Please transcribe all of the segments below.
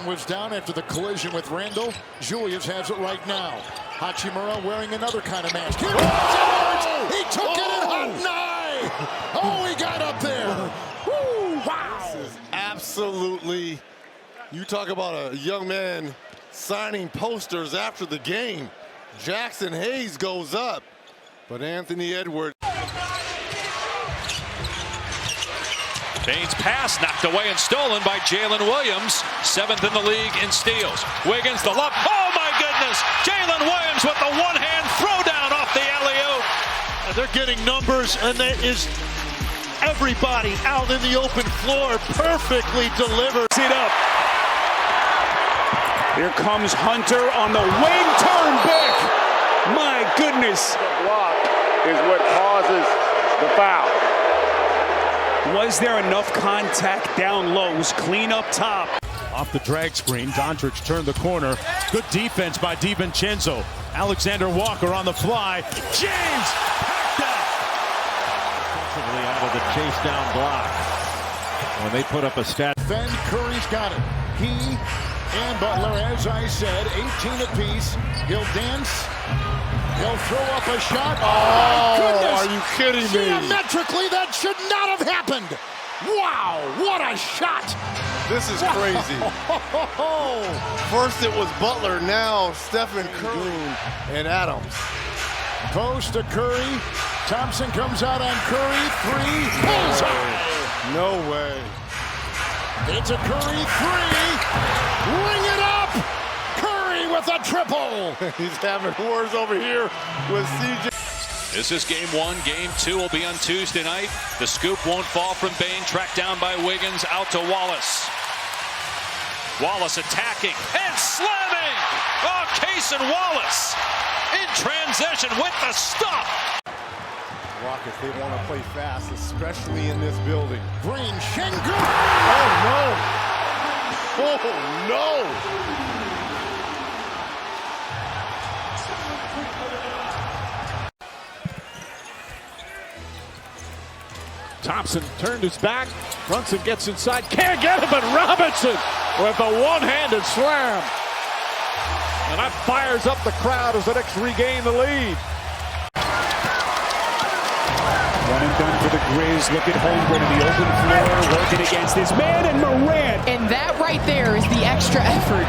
was down after the collision with Randall. Julius has it right now. Hachimura wearing another kind of mask. Here he took it in hot nine. Oh, he got up there. Woo, wow. This is absolutely, you talk about a young man signing posters after the game. Jackson Hayes goes up, but Anthony Edwards. Bane's pass knocked away and stolen by Jalen Williams, 7th in the league in steals. Wiggins the lob. Oh my goodness! Jalen Williams with the one-hand throwdown off the alley-oop. They're getting numbers, and that is everybody out in the open floor, perfectly delivered. It up. Here comes Hunter on the wing turn back. My goodness. The block is what causes the foul. Was there enough contact down low? It was clean up top. Off the drag screen, Doncic turned the corner. Good defense by DiVincenzo. Alexander Walker on the fly. James packed out of the chase down block. When they put up a stat. Then Curry's got it. He and Butler, as I said, 18 apiece. He'll dance. He'll throw up a shot. Oh, goodness. Are you kidding me? Geometrically, that should not have happened. Wow, what a shot. This is crazy. First it was Butler, now Stephen Curry and Adams. Post to Curry. Thompson comes out on Curry. Three. Bullseye. No way. It's a Curry three. Ring it up. Curry with a triple. He's having wars over here with CJ. This is game 1. Game 2 will be on Tuesday night. The scoop won't fall from Bane. Tracked down by Wiggins. Out to Wallace. Wallace attacking and slamming. Oh, Case and Wallace in transition with the stop. Rockets, they want to play fast, especially in this building. Green Schengen. Oh, no. Oh, no. Thompson turned his back. Brunson gets inside. Can't get him, but Robinson with a one-handed slam. And that fires up the crowd as the Knicks regain the lead. One and done for the Grizz. Look at Holmgren in the open floor, working against this man, and Morant. And that right there is the extra effort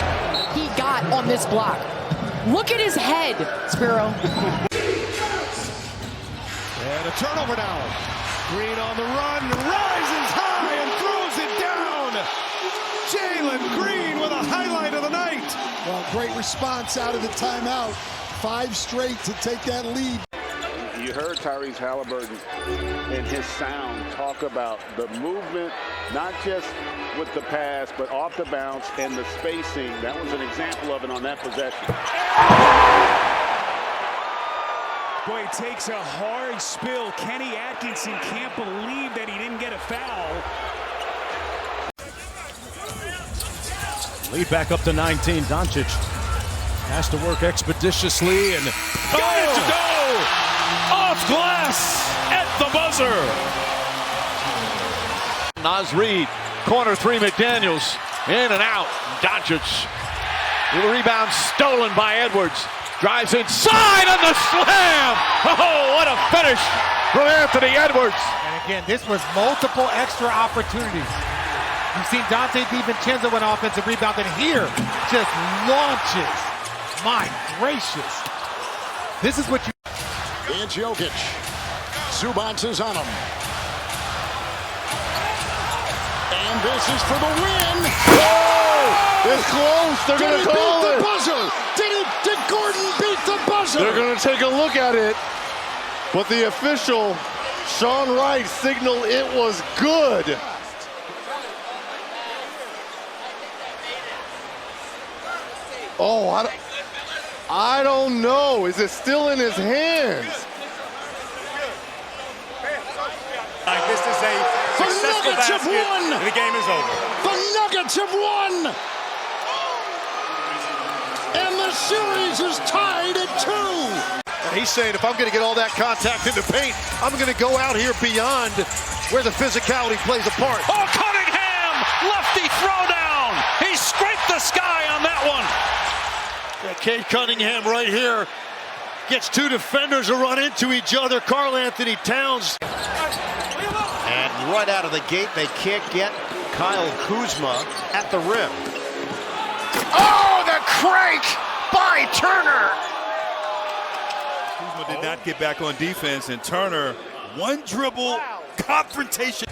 he got on this block. Look at his head, Spiro. And a turnover now. Green on the run, rises high and throws it down. Jalen Green with a highlight of the night. Well, great response out of the timeout. 5 straight to take that lead. You heard Tyrese Haliburton in his sound talk about the movement, not just with the pass, but off the bounce and the spacing. That was an example of it on that possession. Boy, it takes a hard spill. Kenny Atkinson can't believe that he didn't get a foul. Lead back up to 19. Doncic has to work expeditiously and got it to go! Off glass at the buzzer. Naz Reid, corner 3, McDaniels, in and out. Doncic, the rebound stolen by Edwards. Drives inside on the slam. Oh, what a finish from Anthony Edwards. And again, this was multiple extra opportunities. You've seen Dante DiVincenzo win offensive rebound, and here just launches. My gracious. This is what you... It's Jokic. Zubats is on him. And this is for the win. Oh, it's close. They're going to call it. Did he beat the buzzer? Did Gordon beat the buzzer? They're going to take a look at it. But the official, Sean Wright, signaled it was good. Oh, I don't know. Is it still in his hands? This is a successful basket, and the game is over. The Nuggets have won! And the series is tied at 2. He's saying if I'm going to get all that contact in the paint, I'm going to go out here beyond where the physicality plays a part. Oh, Cunningham Lefty throwdown. He scraped the sky on that one. Yeah, Cade Cunningham right here gets two defenders to run into each other. Karl Anthony Towns. And right out of the gate, they can't get Kyle Kuzma at the rim. Oh, the crank by Turner. Kuzma did not get back on defense, and Turner, one dribble confrontation.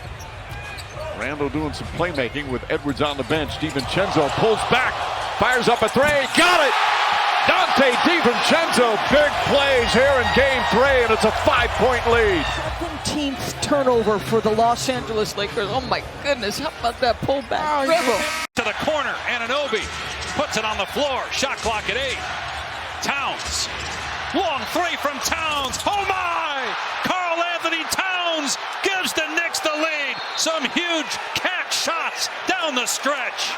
Randall doing some playmaking with Edwards on the bench. DiVincenzo pulls back, fires up a three, got it! Dante DiVincenzo, big plays here in game 3, and it's a 5-point lead. 17th turnover for the Los Angeles Lakers. Oh my goodness, how about that pullback dribble? To the corner, Anunoby puts it on the floor. Shot clock at 8. Towns, long three from Towns. Oh my! Karl Anthony Towns gives the Knicks the lead. Some huge catch shots down the stretch.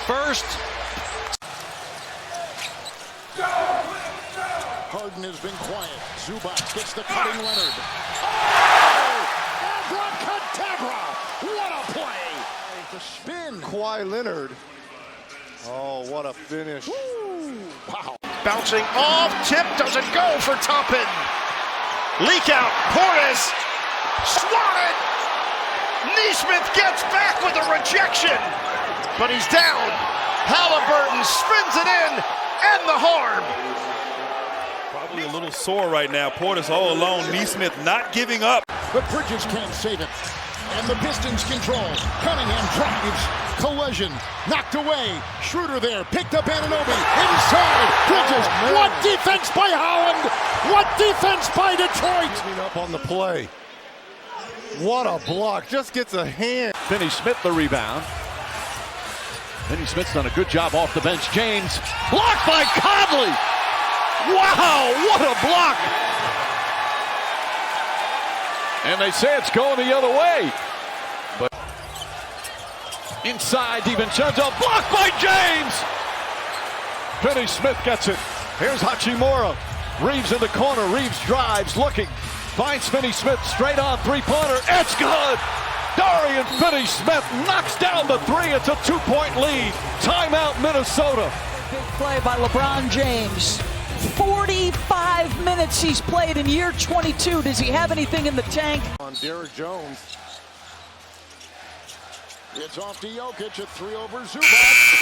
First. Harden has been quiet. Zubac gets the cutting Leonard. Oh! Abracadabra! What a play! The spin. Kawhi Leonard. Oh, what a finish. Woo. Wow. Bouncing off, tip doesn't go for Toppin. Leak out, Portis, swatted. Nesmith gets back with a rejection, but he's down. Haliburton spins it in, and the harm. Probably a little sore right now. Portis all alone. Nesmith not giving up. But Bridges can't save it. And the Pistons control. Cunningham drives. Collision. Knocked away. Schroeder there. Picked up Anunoby. Inside. Bridges. What defense by Holland. What defense by Detroit. Up on the play. What a block. Just gets a hand. Finney Smith the rebound. Finney Smith's done a good job off the bench. James. Blocked by Conley. Wow, what a block. And they say it's going the other way. But inside, DiVincenzo, blocked by James. Finney Smith gets it. Here's Hachimura. Reeves in the corner. Reeves drives, looking. Finds Finney Smith straight on three-pointer. It's good. Dorian Finney-Smith knocks down the three. It's a 2-point lead. Timeout, Minnesota. Big play by LeBron James. 45 minutes he's played in year 22. Does he have anything in the tank? On Derrick Jones. It's off to Jokic. A 3 over Zubac.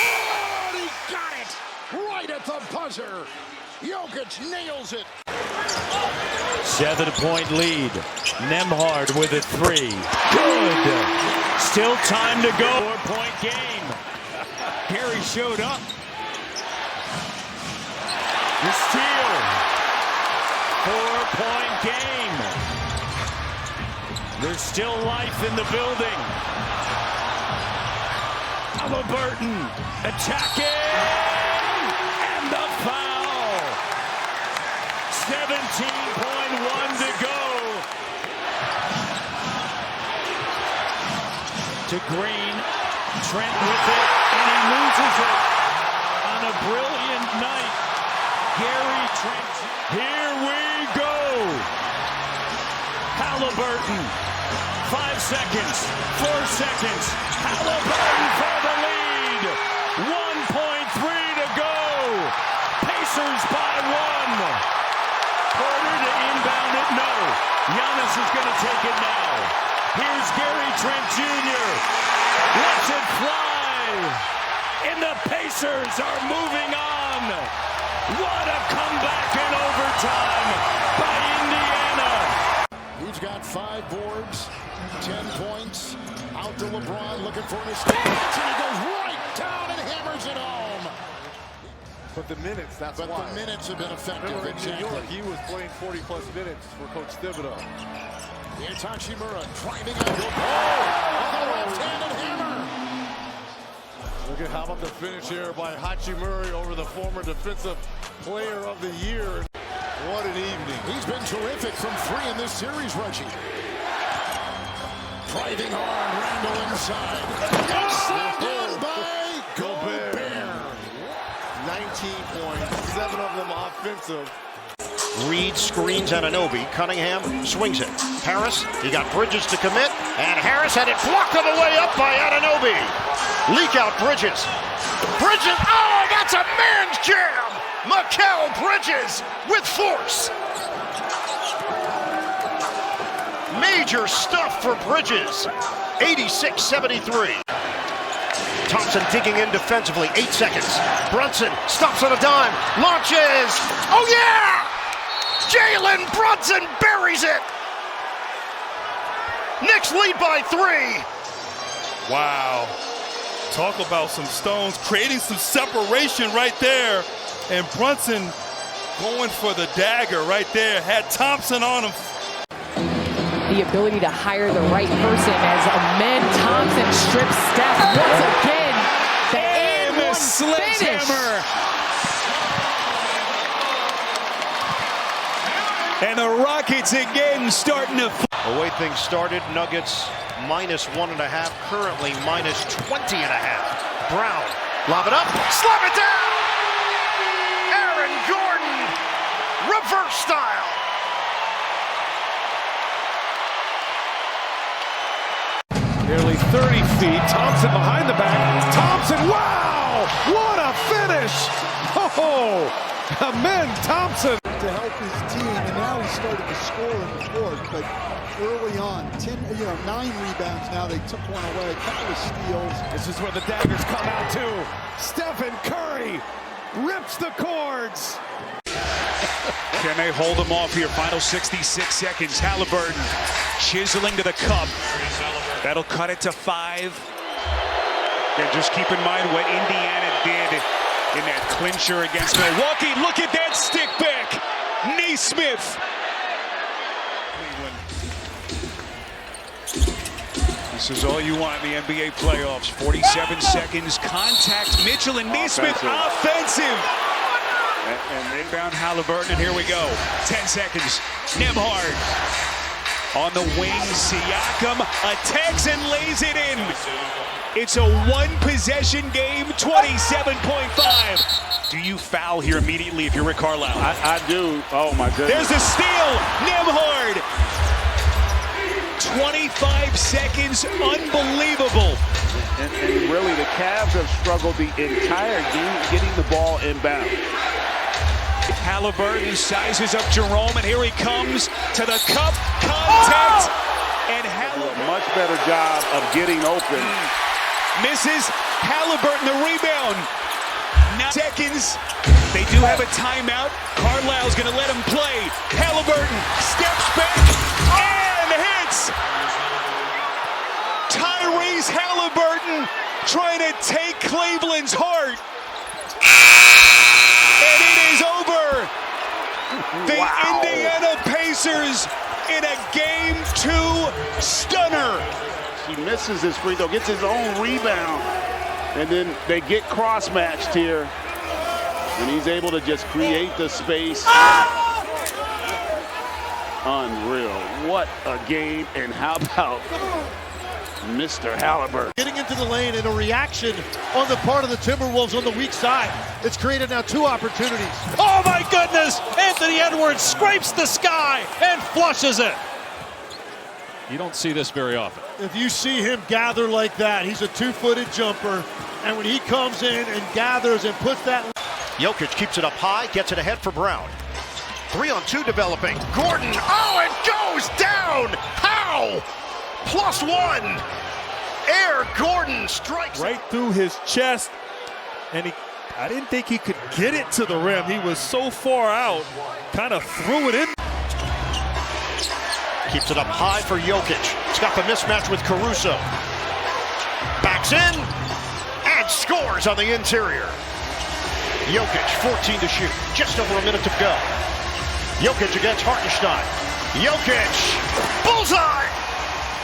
Oh, he got it right at the buzzer. Jokic nails it. 7-point lead. Nembhard with a 3. Good. Still time to go. 4-point game. Gary showed up. The steal. 4-point game. There's still life in the building. Haliburton attacking. And the foul. 17.1 to go. To Green. Trent with it. And he loses it on a brilliant night. Gary Trent. Here we go. Haliburton. 5 seconds. 4 seconds. Haliburton for the lead. 1.3 to go. Pacers by 1. Porter to inbound it. No. Giannis is going to take it now. Here's Gary Trent Jr. Lets it fly. And the Pacers are moving on. What a comeback in overtime by Indiana. He's got 5 boards, 10 points. Out to LeBron looking for an escape. And he goes right down and hammers it home. But the minutes, that's but why. The minutes have been effective. Remember in exactly. New York, he was playing 40-plus minutes for Coach Thibodeau. Here's Hachimura driving up. Oh, the left-handed hammer. Look at how about the finish here by Hachimura over the former defensive player of the year. What an evening. He's been terrific from 3 in this series, Reggie. Driving hard, Randall inside. And slammed in by Gobert. 19 points, 7 of them offensive. Reed screens Anunoby. Cunningham swings it. Harris, he got Bridges to commit, and Harris had it blocked on the way up by Anunoby. Leak out Bridges. Bridges, oh, that's a man's jam! Mikal Bridges with force. Major stuff for Bridges. 86-73. Thompson digging in defensively. 8 seconds. Brunson stops on a dime. Launches. Oh, yeah! Jalen Brunson buries it. Knicks lead by 3. Wow. Talk about some stones, creating some separation right there. And Brunson going for the dagger right there. Had Thompson on him. The ability to hire the right person as Amen Thompson strips Steph once again. The sledgehammer. And the Rockets again starting to. The way things started, Nuggets -1.5, currently -20.5. Brown, lob it up, slam it down! Aaron Gordon, reverse style. Nearly 30 feet. Thompson behind the back. Thompson, wow! What a finish! Oh, Amen Thompson. To help his team, and now he started to score in the fourth, but early on, 9 rebounds now. They took one away, a couple of steals. This is where the daggers come out too. Stephen Curry rips the cords. Can they hold them off here? Final 66 seconds. Haliburton chiseling to the cup. That'll cut it to 5. And just keep in mind what Indiana did in that clincher against Milwaukee. Look at that stick back. Naismith. This is all you want in the NBA playoffs. 47 seconds. Contact. Mitchell and Naismith. Offensive. And inbound Haliburton, and here we go. 10 seconds. Nembhard on the wing. Siakam attacks and lays it in. It's a one-possession game, 27.5. Do you foul here immediately if you're Rick Carlisle? I do. Oh, my goodness. There's a steal. Nembhard. 25 seconds. Unbelievable. And really, the Cavs have struggled the entire game getting the ball inbound. Haliburton sizes up Jerome, and here he comes to the cup. Contact. And Haliburton. A much better job of getting open. Misses. Haliburton the rebound. 9 seconds. They do have a timeout. Carlisle's going to let him play. Haliburton steps back and hits. Tyrese Haliburton trying to take Cleveland's heart. And it is over. The Indiana Pacers in a Game 2 stunner. He misses his free throw, gets his own rebound, and then they get cross-matched here. And he's able to just create the space. Unreal. What a game. And how about Mr. Haliburton? Getting into the lane and a reaction on the part of the Timberwolves on the weak side. It's created now 2 opportunities. Oh my goodness! Anthony Edwards scrapes the sky and flushes it. You don't see this very often. If you see him gather like that, he's a 2-footed jumper. And when he comes in and gathers and puts that... Jokic keeps it up high, gets it ahead for Brown. 3-on-2 developing. Gordon, oh, it goes down! How? +1. Air Gordon strikes right through his chest, and I didn't think he could get it to the rim. He was so far out, kind of threw it in. Keeps it up high for Jokic. He's got the mismatch with Caruso. Backs in and scores on the interior. Jokic, 14 to shoot. Just over a minute to go. Jokic against Hartenstein. Jokic, bullseye!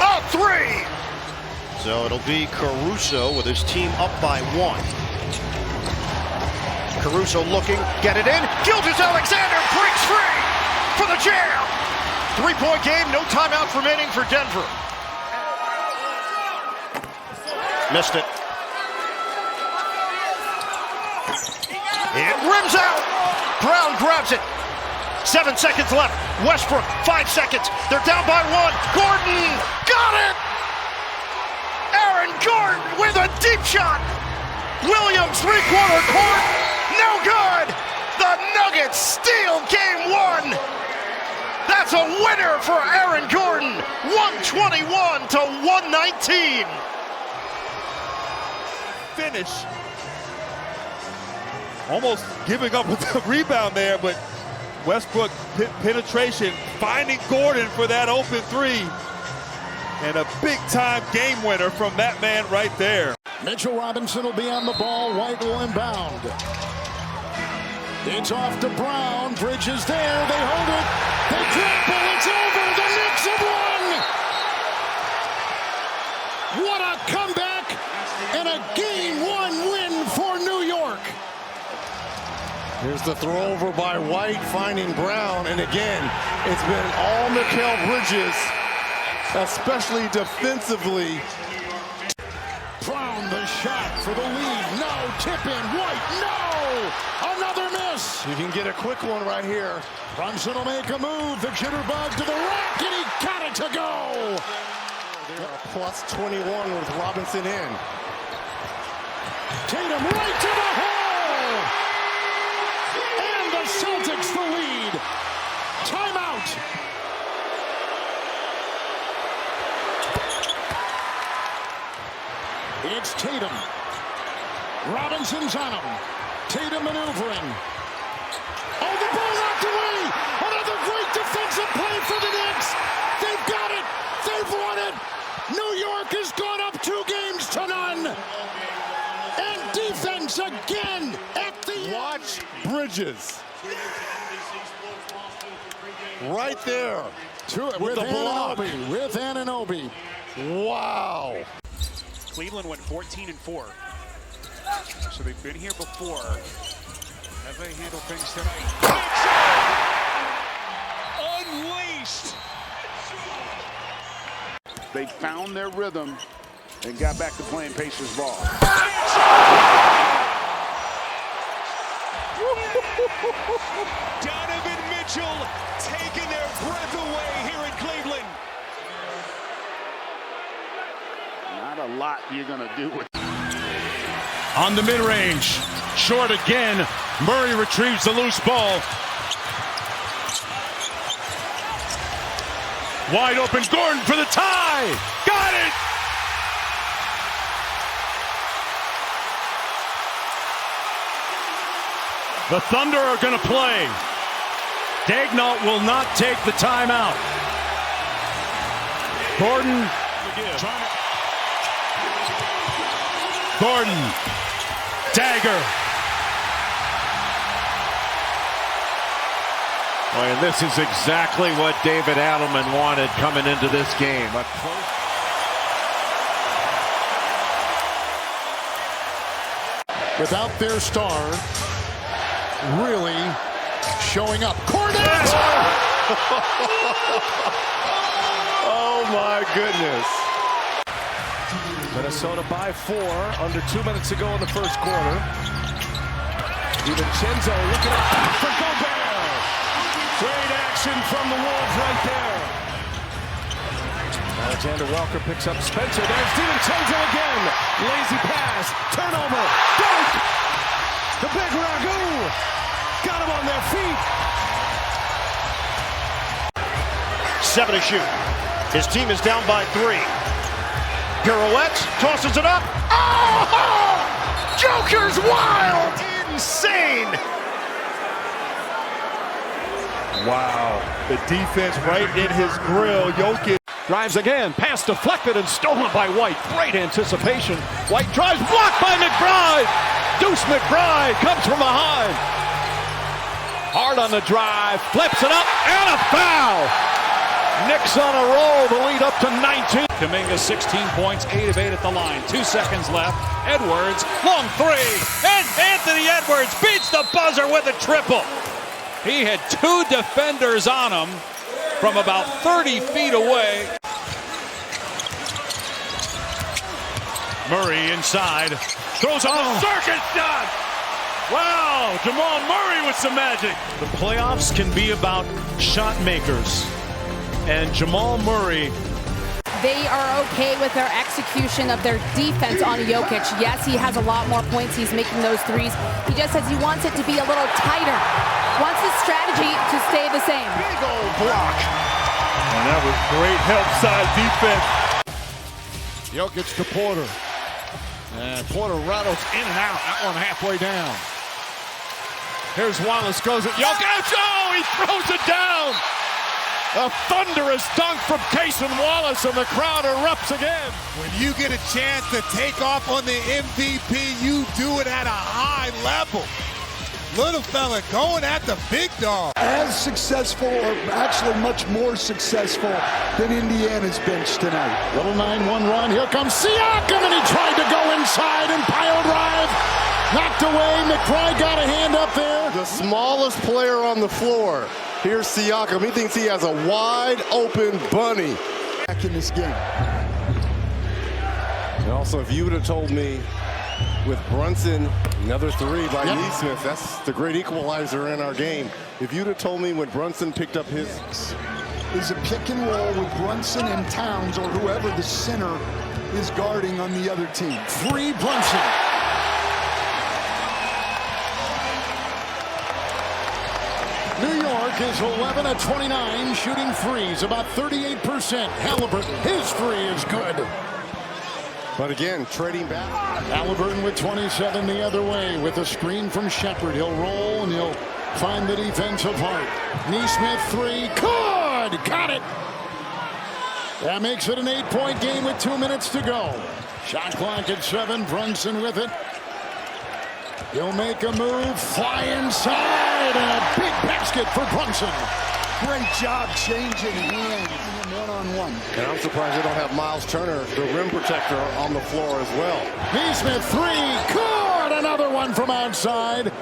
A 3! So it'll be Caruso with his team up by 1. Caruso looking, get it in. Gilgeous-Alexander breaks free for the jam. 3-point game, no timeouts remaining for Denver. Missed it. It rims out. Brown grabs it. 7 seconds left. Westbrook, 5 seconds. They're down by 1. Gordon got it! Aaron Gordon with a deep shot. Williams, three-quarter court, no good. The Nuggets steal game 1. That's a winner for Aaron Gordon. 121 to 119. Finish. Almost giving up with the rebound there, but Westbrook penetration, finding Gordon for that open three. And a big-time game winner from that man right there. Mitchell Robinson will be on the ball. White will inbound. It's off to Brown. Bridges there. They hold it. They trample. It's over. The Knicks have won. What a comeback and a Game 1 win for New York. Here's the throw over by White, finding Brown. And again, it's been all Mikal Bridges, especially defensively. Brown the shot for the lead. No. Tip in. White. No. Another miss. You can get a quick one right here. Brunson will make a move. The jitterbug to the rack, and he got it to go. They're a plus 21 with Robinson in. Tatum right to the hole. And the Celtics the lead. Timeout. It's Tatum. Robinson's on him. Tatum maneuvering. Oh, the ball knocked away. Another great defensive play for the Knicks. They've got it. They've won it. New York has gone up 2-0. And defense again at the Watch Bridges. Right there. With the block. With Anunoby. Wow. Cleveland went 14-4. So they've been here before. Have they handled things tonight? Unleashed! They found their rhythm and got back to playing Pacers ball. Donovan Mitchell taking their breath away here in Cleveland. Not a lot you're going to do with on the mid-range. Short again. Murray retrieves the loose ball. Wide open Gordon for the tie. Got it! The Thunder are going to play. Daignault will not take the timeout. Gordon. Gordon. Dagger. Boy, and this is exactly what David Adelman wanted coming into this game. Without their star really showing up. Cornet! Oh my goodness. Minnesota by 4, under 2 minutes to go in the first quarter. DiVincenzo looking up for Gobert. Great action from the Wolves right there. Alexander Walker picks up Spencer. There's DiVincenzo again. Lazy pass. Turnover. Dunk. The big Ragu. Got him on their feet. 7 to shoot. His team is down by 3. Pirouettes, tosses it up. Oh! Joker's wild! Insane! Wow. The defense right in his grill. Jokic drives again. Pass deflected and stolen by White. Great anticipation. White drives, blocked by McBride. Deuce McBride comes from behind. Hard on the drive. Flips it up and a foul. Knicks on a roll, the lead up to 19. Kuminga 16 points, 8 of 8 at the line. 2 seconds left. Edwards, long three. And Anthony Edwards beats the buzzer with a triple. He had 2 defenders on him from about 30 feet away. Murray inside. Throws on the circus shot. Wow, Jamal Murray with some magic. The playoffs can be about shot makers. And Jamal Murray. They are okay with their execution of their defense on Jokic. Yes, he has a lot more points. He's making those threes. He just says he wants it to be a little tighter. Wants his strategy to stay the same. Big old block. And that was great help side defense. Jokic to Porter. And Porter rattles in and out. That one halfway down. Here's Wallace, goes at Jokic. Oh, he throws it down. A thunderous dunk from Cason Wallace, and the crowd erupts again. When you get a chance to take off on the MVP, you do it at a high level. Little fella going at the big dog. As successful, or actually much more successful than Indiana's bench tonight. Little 9-1 run. Here comes Siakam, and he tried to go inside and pile drive. Knocked away. McBride got a hand up there. The smallest player on the floor. Here's Siakam. He thinks he has a wide open bunny. Back in this game. And also, if you would have told me with Brunson, another three by Nesmith, that's the great equalizer in our game. If you'd have told me when Brunson picked up his... Is a pick and roll with Brunson and Towns or whoever the center is guarding on the other team. Free Brunson. New York is 11 of 29 shooting threes, about 38%. Haliburton, his three is good. But again, trading back. Haliburton with 27 the other way with a screen from Shepherd. He'll roll and he'll find the defensive heart. Nesmith three, good, got it. That makes it an 8-point game with 2 minutes to go. Shot clock at 7, Brunson with it. He'll make a move, fly inside, and a big basket for Brunson. Great job changing hands one-on-one. And I'm surprised they don't have Miles Turner, the rim protector, on the floor as well. Nesmith three, good, another one from outside.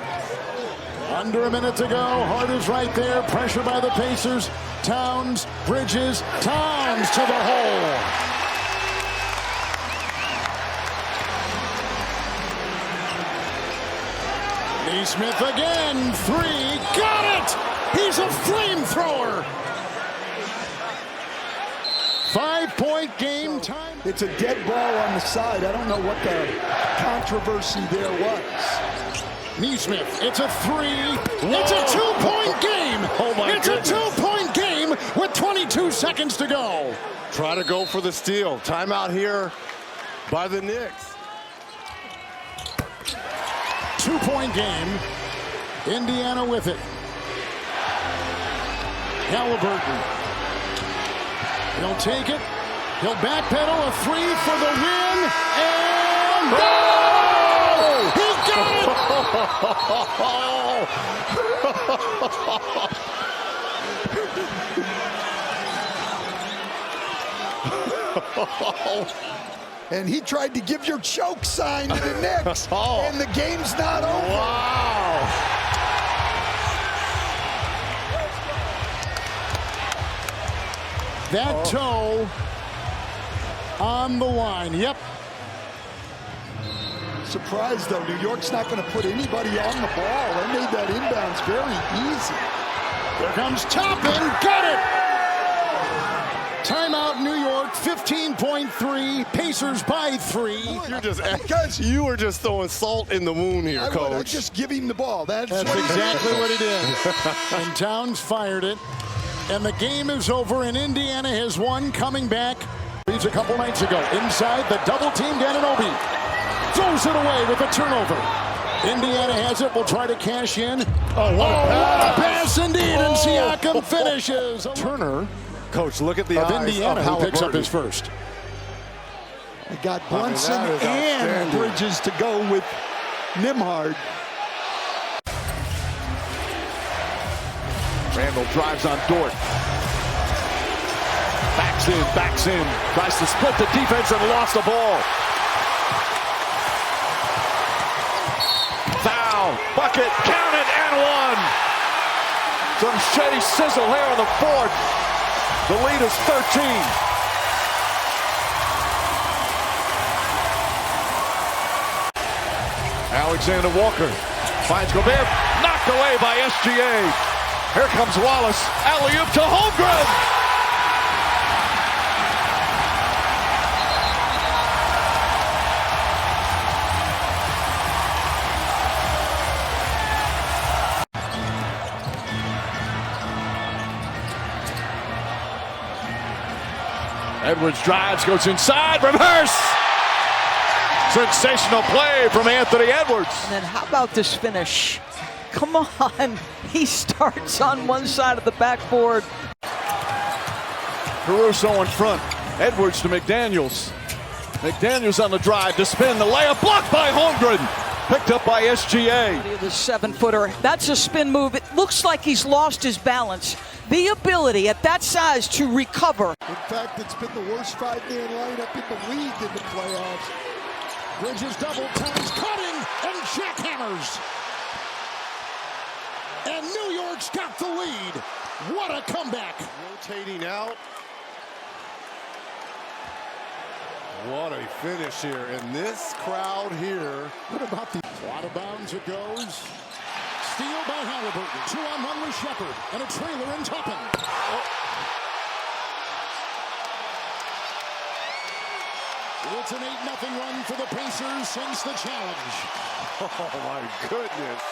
Under a minute to go, Hart is right there, pressure by the Pacers. Towns, Bridges, Towns to the hole. Nesmith again, three, got it! He's a flamethrower! 5-point game time. It's a dead ball on the side. I don't know what the controversy there was. Nesmith, it's a three. Whoa. It's a 2-point game. Oh my It's goodness. a 2-point game with 22 seconds to go. Try to go for the steal. Timeout here by the Knicks. 2-point game. Indiana with it. Haliburton. He'll take it. He'll backpedal a three for the win. And oh! He got it. And he tried to give your choke sign to the Knicks. And the game's not over. Wow. That toe on the line. Yep. Surprised, though. New York's not going to put anybody on the ball. They made that inbounds very easy. Here comes Toppin. Got it. Timeout, New York. 15.3. Pacers by 3. You were just throwing salt in the wound here, Coach. I just give him the ball. That's exactly what he did. And Towns fired it. And the game is over, and Indiana has won, coming back. He's a couple nights ago. Inside the double team, Anunoby throws it away with a turnover. Indiana has it. Will try to cash in. Oh, what a pass indeed, and Siakam finishes. Turner, Coach, look at the of eyes Indiana, of who picks up his first. I got Brunson and Bridges to go with Nembhard. Randall drives on Dort. Backs in, tries to split the defense and lost the ball. Foul, bucket, count it, and one. Some shady sizzle here on the fourth. The lead is 13. Alexander Walker Finds Gobert, knocked away by SGA. Here comes Wallace, alley-oop to Holmgren. Edwards drives, goes inside, reverse! Sensational play from Anthony Edwards. And then how about this finish? Come on, he starts on one side of the backboard. Caruso in front, Edwards to McDaniels. McDaniels on the drive to spin, the layup blocked by Holmgren. Picked up by SGA. The 7-footer, that's a spin move. It looks like he's lost his balance. The ability at that size to recover. In fact, it's been the worst 5-man lineup in the league in the playoffs. Bridges double times, cutting, and jackhammers. And New York's got the lead. What a comeback. Rotating out. What a finish here. And this crowd here. What about the out of bounds it goes. Steal by Haliburton. 2-on-1 with Shepard. And a trailer in Toppin. It's an 8-0 run for the Pacers since the challenge. Oh, my goodness.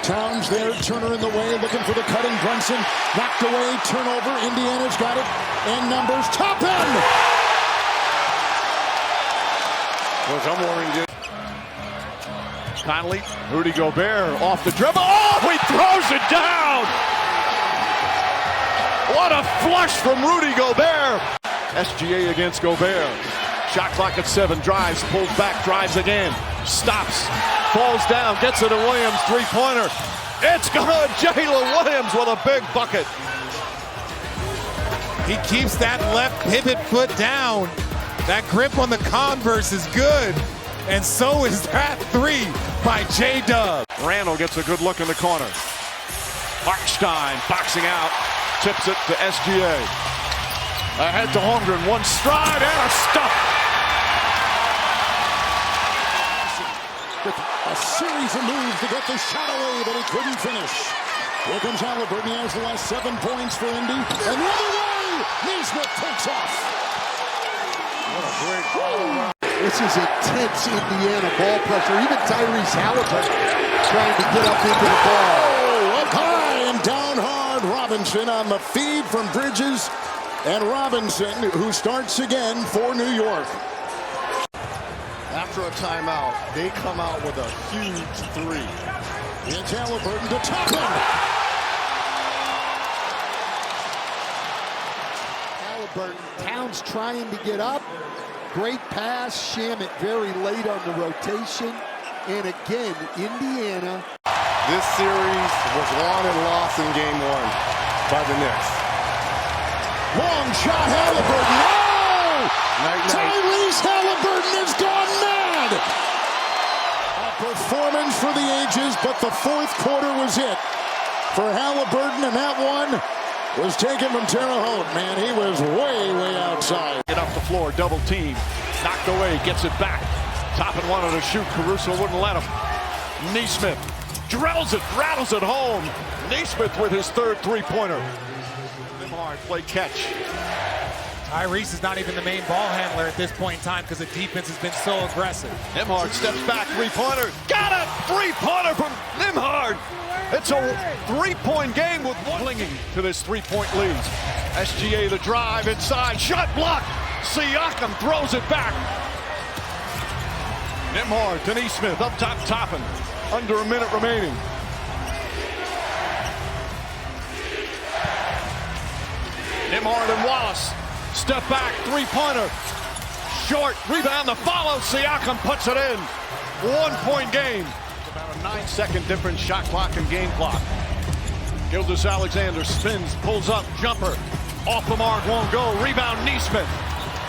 Towns there, Turner in the way, looking for the cutting Brunson. Knocked away, turnover, Indiana's got it. And numbers, Toppin! Well, I'm worried. Conley, Rudy Gobert off the dribble. Oh, he throws it down! What a flush from Rudy Gobert! SGA against Gobert. Shot clock at 7, drives, pulls back, drives again. Stops, falls down, gets it to Williams, three-pointer. It's good! Jalen Williams with a big bucket. He keeps that left pivot foot down. That grip on the Converse is good. And so is that three by J-Dub. Randall gets a good look in the corner. Hartenstein boxing out, tips it to SGA. Ahead to Holmgren, one stride and a stop. With a series of moves to get the shot away, but he couldn't finish. Here comes Haliburton. He has the last 7 points for Indy. And the other way, Nesmith takes off. What a great ball. This is intense Indiana ball pressure. Even Tyrese Haliburton trying to get up into the ball. Oh, up high and down hard. Robinson on the feed from Bridges. And Robinson, who starts again for New York. After a timeout, they come out with a huge three. It's Haliburton to Toppin. Haliburton, Towns trying to get up. Great pass, Shamet very late on the rotation. And again, Indiana. This series was won and lost in game 1 by the Knicks. Long shot, Haliburton. Oh! Tyrese Haliburton has gone mad. A performance for the ages, but the fourth quarter was it for Haliburton, and that one was taken from Terre Haute. Man, he was way, way outside. Get off the floor, double team, knocked away, gets it back. Toppin wanted to shoot, Caruso wouldn't let him. Nesmith drills it, rattles it home. Nesmith with his third three-pointer. Hard play catch. Tyrese is not even the main ball handler at this point in time because the defense has been so aggressive. Nembhard steps back, three-pointer. Got it! Three-pointer from Nembhard. It's a three-point game with one clinging to this three-point lead. SGA the drive inside, shot blocked. Siakam throws it back. Nembhard to Nesmith, up top, Toppin. Under a minute remaining. Nembhard and Wallace. Step back, three-pointer. Short, rebound, the follow. Siakam puts it in. 1-point game. About a 9-second difference, shot clock and game clock. Gilgeous-Alexander spins, pulls up, jumper. Off the mark, won't go. Rebound, Nesmith.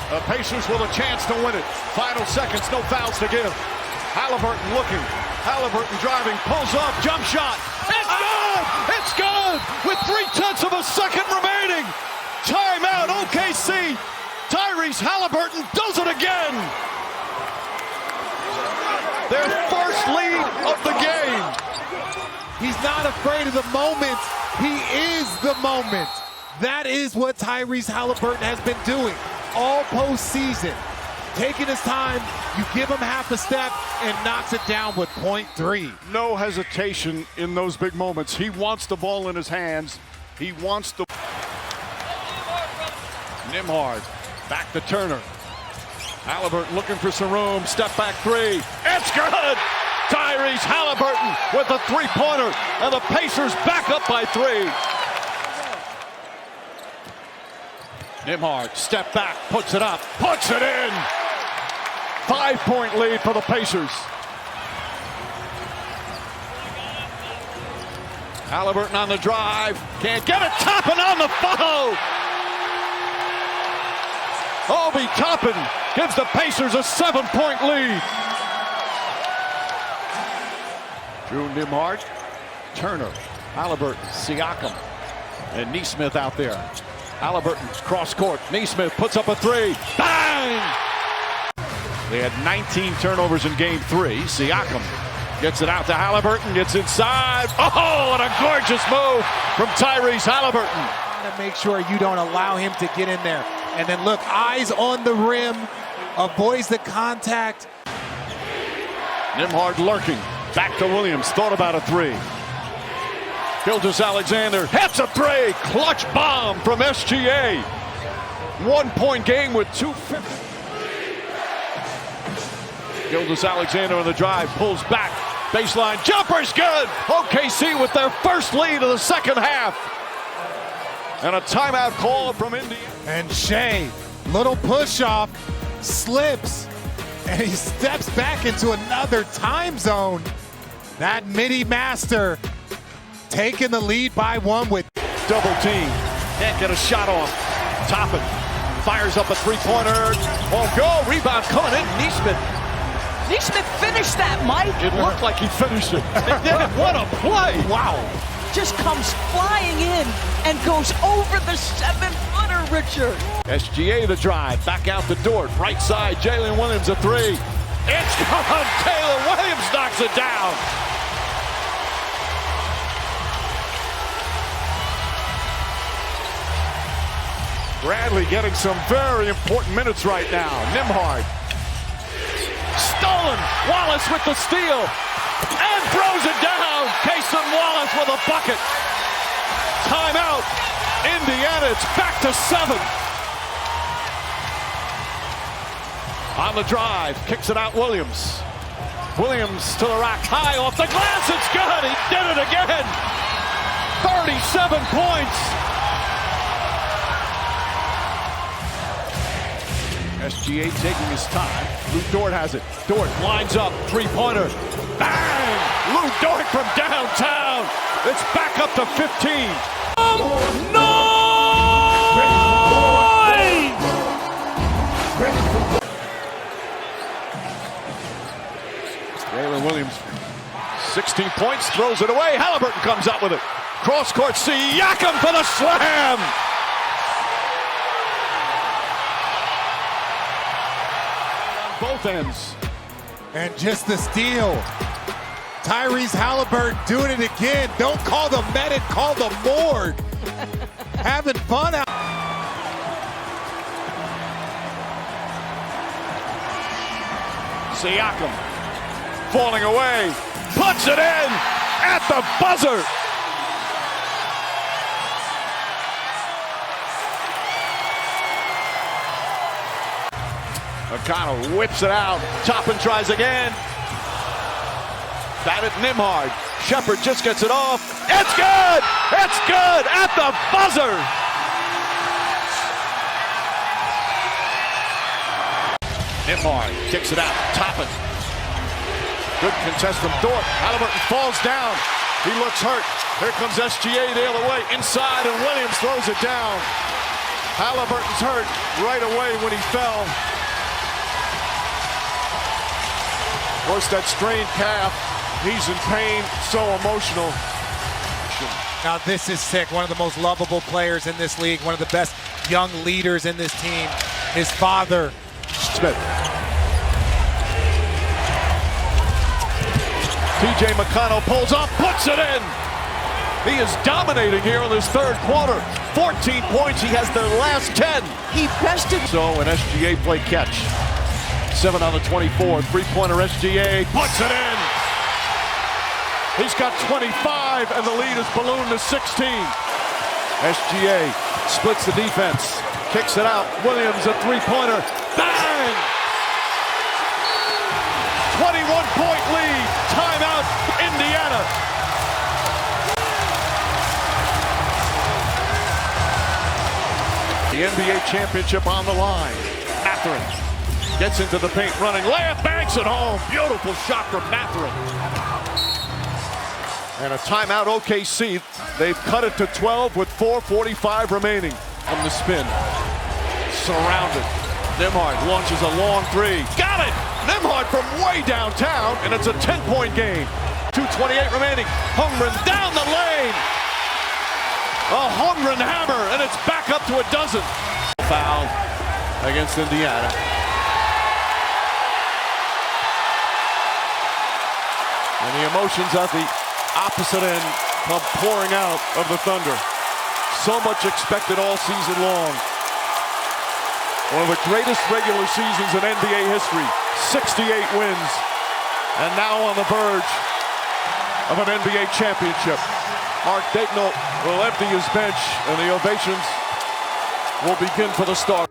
The Pacers with a chance to win it. Final seconds, no fouls to give. Haliburton looking. Haliburton driving, pulls up, jump shot. It's good! It's good! With 0.3 of a second remaining. Timeout, OKC. Tyrese Haliburton does it again. Their first lead of the game. He's not afraid of the moment. He is the moment. That is what Tyrese Haliburton has been doing all postseason. Taking his time, you give him half a step and knocks it down with .3. No hesitation in those big moments. He wants the ball in his hands. He wants the... Nembhard, back to Turner. Haliburton looking for some room, step back three. It's good! Tyrese Haliburton with a three-pointer, and the Pacers back up by 3. Nembhard, step back, puts it up, puts it in! 5-point lead for the Pacers. Haliburton on the drive, can't get it, Toppin on the follow! Obi Toppin gives the Pacers a 7-point lead. Drew Nembhard, Turner, Haliburton, Siakam, and Nesmith out there. Haliburton's cross court. Nesmith puts up a 3. Bang! They had 19 turnovers in game 3. Siakam gets it out to Haliburton, gets inside. Oh, and a gorgeous move from Tyrese Haliburton. To make sure you don't allow him to get in there. And then look, eyes on the rim, avoids the contact. Nembhard lurking. Back to Williams, thought about a 3. Gilgeous-Alexander hits a 3. Clutch bomb from SGA. 1-point game with 2:50. Gilgeous-Alexander on the drive, pulls back. Baseline jumper's good. OKC with their first lead of the second half. And a timeout call from Indiana. And Shea, little push off, slips, and he steps back into another time zone. That midi master taking the lead by 1 with double team. Can't get a shot off. Toppin fires up a three-pointer. On goal, rebound coming in. Nesmith finished that, Mike. It looked like he finished it. What a play. Wow. Just comes flying in and goes over the 7-footer, Richard. SGA the drive, back out the door, right side, Jalen Williams a 3. It's gone. Taylor Williams knocks it down. Bradley getting some very important minutes right now. Nembhard. Stolen. Wallace with the steal. And throws it down. Cason Wallace with a bucket. Timeout. Indiana, it's back to 7. On the drive, kicks it out Williams. Williams to the rack, high off the glass, it's good. He did it again. 37 points. SGA taking his time. Lou Dort has it. Dort lines up, three-pointer. Bang! Lou Dort from downtown. It's back up to 15. Jalen Williams, 16 points, throws it away. Haliburton comes up with it. Cross court, Siakam for the slam. Both ends. And just the steal. Tyrese Haliburton doing it again. Don't call the medic, call the morgue. Having fun out. Siakam falling away. Puts it in at the buzzer. O'Connell whips it out. Toppin tries again. Got it, Nembhard. Shepherd just gets it off. It's good! It's good at the buzzer! Nembhard kicks it out. Toppin. Good contest from Dort. Haliburton falls down. He looks hurt. Here comes SGA the other way. Inside, and Williams throws it down. Haliburton's hurt right away when he fell. Of course, that strained calf, he's in pain, so emotional. Now this is sick. One of the most lovable players in this league, one of the best young leaders in this team. His father, Smith. TJ McConnell pulls up, puts it in. He is dominating here in this third quarter. 14 points, he has the last 10. He bested. So an SGA play catch. 7 on the 24, three-pointer SGA, puts it in. He's got 25 and the lead is ballooned to 16. SGA splits the defense, kicks it out. Williams a three-pointer, bang! 21-point lead, timeout, Indiana. The NBA championship on the line. Mathurin gets into the paint running. Layup, banks it home. Beautiful shot from Mathurin. And a timeout OKC. They've cut it to 12 with 4:45 remaining from the spin. Surrounded. Nembhard launches a long three. Got it! Nembhard from way downtown, and it's a 10-point game. 2:28 remaining. Holmgren down the lane. A Holmgren hammer, and it's back up to a dozen. Foul against Indiana. And the emotions at the opposite end come pouring out of the Thunder. So much expected all season long. One of the greatest regular seasons in NBA history. 68 wins. And now on the verge of an NBA championship. Mark Daigneault will empty his bench, and the ovations will begin for the start.